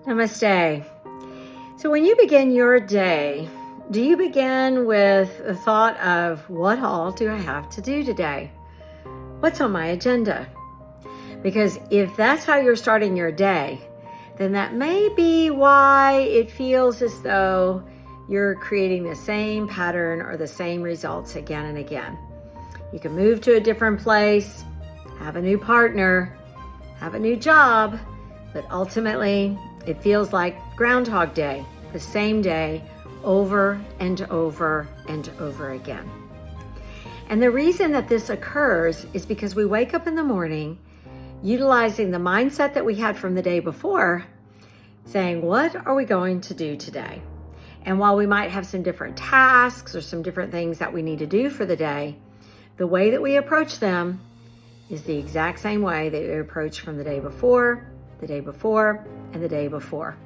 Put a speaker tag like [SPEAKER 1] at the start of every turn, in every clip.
[SPEAKER 1] Namaste. So when you begin your day, do you begin with the thought of what all do I have to do today? What's on my agenda? Because if that's how you're starting your day, then that may be why it feels as though you're creating the same pattern or the same results again and again. You can move to a different place, have a new partner, have a new job, but ultimately it feels like Groundhog Day, the same day over and over and over again. And the reason that this occurs is because we wake up in the morning utilizing the mindset that we had from the day before, saying, what are we going to do today? And while we might have some different tasks or some different things that we need to do for the day, the way that we approach them is the exact same way that we approach from the day before, and the day before.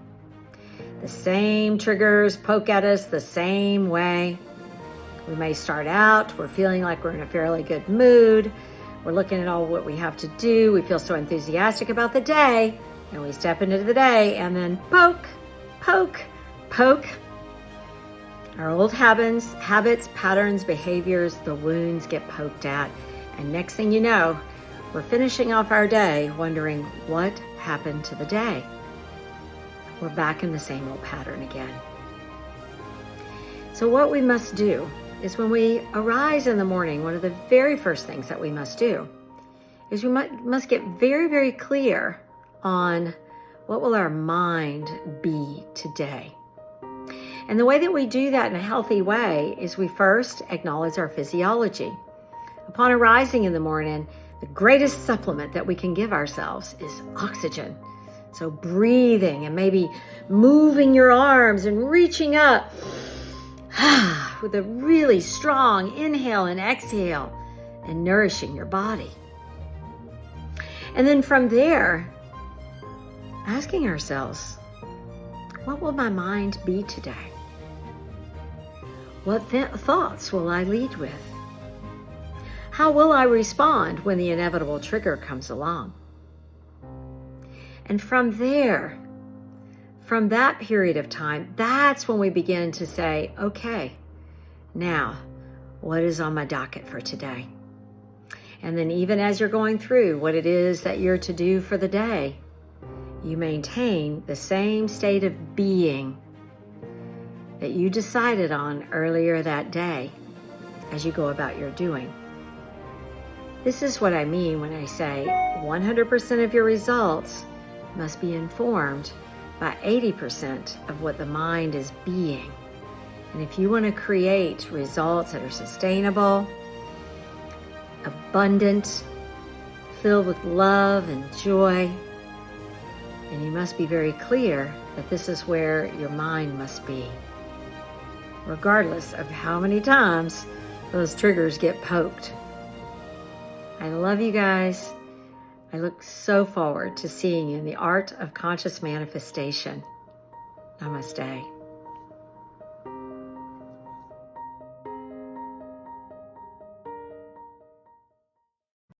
[SPEAKER 1] The same triggers poke at us the same way. We may start out, we're feeling like we're in a fairly good mood. We're looking at all what we have to do. We feel so enthusiastic about the day, and we step into the day and then poke. Our old habits, patterns, behaviors, the wounds get poked at. And next thing you know, we're finishing off our day wondering what happened to the day. We're back in the same old pattern again. So what we must do is when we arise in the morning, one of the very first things that we must do is we must get very, very clear on what will our mind be today. And the way that we do that in a healthy way is we first acknowledge our physiology. Upon arising in the morning, the greatest supplement that we can give ourselves is oxygen. So breathing and maybe moving your arms and reaching up with a really strong inhale and exhale and nourishing your body. And then from there, asking ourselves, what will my mind be today? What thoughts will I lead with? How will I respond when the inevitable trigger comes along? And from there, from that period of time, that's when we begin to say, okay, now, what is on my docket for today? And then even as you're going through what it is that you're to do for the day, you maintain the same state of being that you decided on earlier that day as you go about your doing. This is what I mean when I say 100% of your results must be informed by 80% of what the mind is being. And if you want to create results that are sustainable, abundant, filled with love and joy, then you must be very clear that this is where your mind must be, regardless of how many times those triggers get poked. I love you guys. I look so forward to seeing you in the art of conscious manifestation. Namaste.